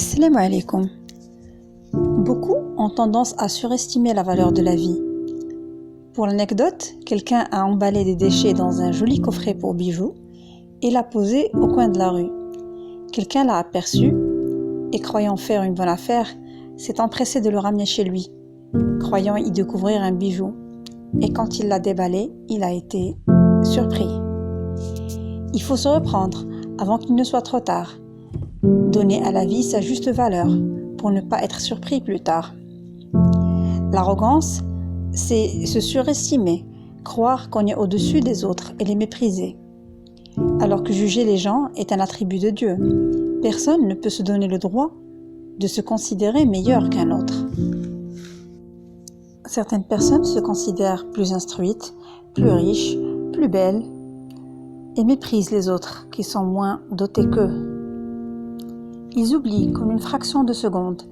Assalamu alaikum. Beaucoup ont tendance à surestimer la valeur de la vie. Pour l'anecdote, quelqu'un a emballé des déchets dans un joli coffret pour bijoux et l'a posé au coin de la rue. Quelqu'un l'a aperçu et, croyant faire une bonne affaire, s'est empressé de le ramener chez lui, croyant y découvrir un bijou. Et quand il l'a déballé, il a été surpris. Il faut se reprendre avant qu'il ne soit trop tard. Donner à la vie sa juste valeur pour ne pas être surpris plus tard. L'arrogance, c'est se surestimer, croire qu'on est au-dessus des autres et les mépriser. Alors que juger les gens est un attribut de Dieu. Personne ne peut se donner le droit de se considérer meilleur qu'un autre. Certaines personnes se considèrent plus instruites, plus riches, plus belles et méprisent les autres qui sont moins dotés qu'eux. Ils oublient qu'en une fraction de seconde,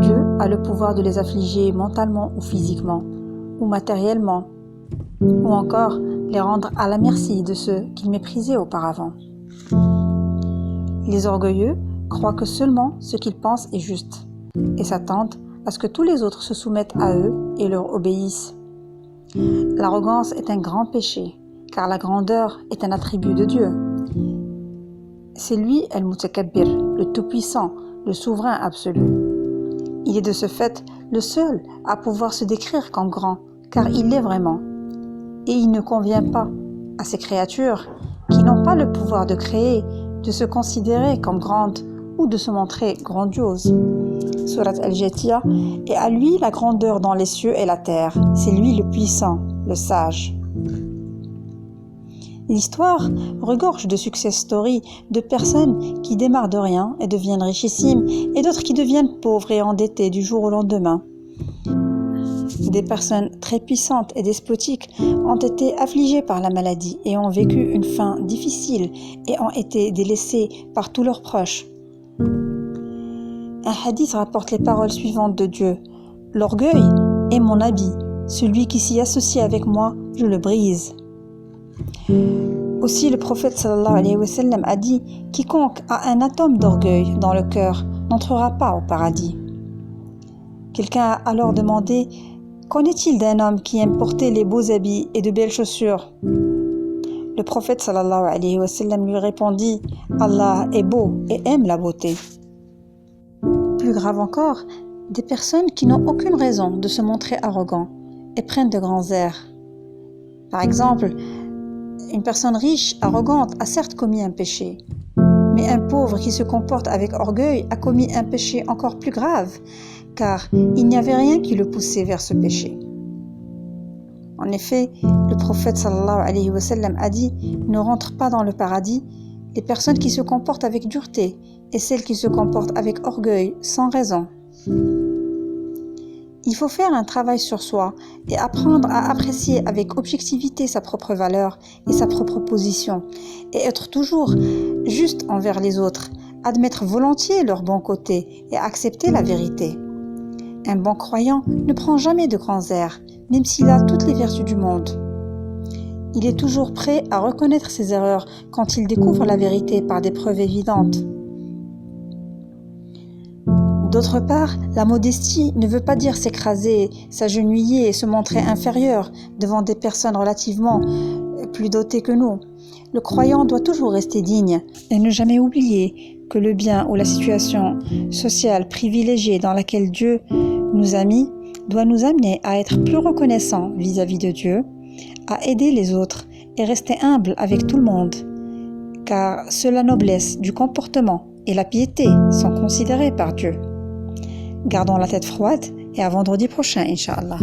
Dieu a le pouvoir de les affliger mentalement ou physiquement, ou matériellement, ou encore les rendre à la merci de ceux qu'ils méprisaient auparavant. Les orgueilleux croient que seulement ce qu'ils pensent est juste, et s'attendent à ce que tous les autres se soumettent à eux et leur obéissent. L'arrogance est un grand péché, car la grandeur est un attribut de Dieu. C'est lui, Al-Mutakabbir, le Tout-Puissant, le Souverain absolu. Il est de ce fait le seul à pouvoir se décrire comme grand, car il l'est vraiment. Et il ne convient pas à ces créatures qui n'ont pas le pouvoir de créer, de se considérer comme grandes ou de se montrer grandioses. Surat Al-Jathiyah, et à lui la grandeur dans les cieux et la terre. C'est lui le puissant, le sage. L'histoire regorge de success stories de personnes qui démarrent de rien et deviennent richissimes, et d'autres qui deviennent pauvres et endettées du jour au lendemain. Des personnes très puissantes et despotiques ont été affligées par la maladie et ont vécu une fin difficile et ont été délaissées par tous leurs proches. Un hadith rapporte les paroles suivantes de Dieu: « L'orgueil est mon habit, celui qui s'y associe avec moi, je le brise. » Aussi le prophète sallallahu alayhi wa sallam a dit: « Quiconque a un atome d'orgueil dans le cœur n'entrera pas au paradis. » Quelqu'un a alors demandé: « Qu'en est-il d'un homme qui aime porter les beaux habits et de belles chaussures ?» Le prophète sallallahu alayhi wa sallam lui répondit: « Allah est beau et aime la beauté. » Plus grave encore, des personnes qui n'ont aucune raison de se montrer arrogants et prennent de grands airs. Par exemple, une personne riche, arrogante, a certes commis un péché, mais un pauvre qui se comporte avec orgueil a commis un péché encore plus grave, car il n'y avait rien qui le poussait vers ce péché. En effet, le prophète sallallahu alayhi wa sallam a dit: « Ne rentrent pas dans le paradis les personnes qui se comportent avec dureté et celles qui se comportent avec orgueil sans raison. » Il faut faire un travail sur soi et apprendre à apprécier avec objectivité sa propre valeur et sa propre position, et être toujours juste envers les autres, admettre volontiers leurs bons côtés et accepter la vérité. Un bon croyant ne prend jamais de grands airs, même s'il a toutes les vertus du monde. Il est toujours prêt à reconnaître ses erreurs quand il découvre la vérité par des preuves évidentes. D'autre part, la modestie ne veut pas dire s'écraser, s'agenouiller et se montrer inférieur devant des personnes relativement plus dotées que nous. Le croyant doit toujours rester digne et ne jamais oublier que le bien ou la situation sociale privilégiée dans laquelle Dieu nous a mis doit nous amener à être plus reconnaissants vis-à-vis de Dieu, à aider les autres et rester humble avec tout le monde, car seule la noblesse du comportement et la piété sont considérées par Dieu. Gardons la tête froide et à vendredi prochain, Inch'Allah.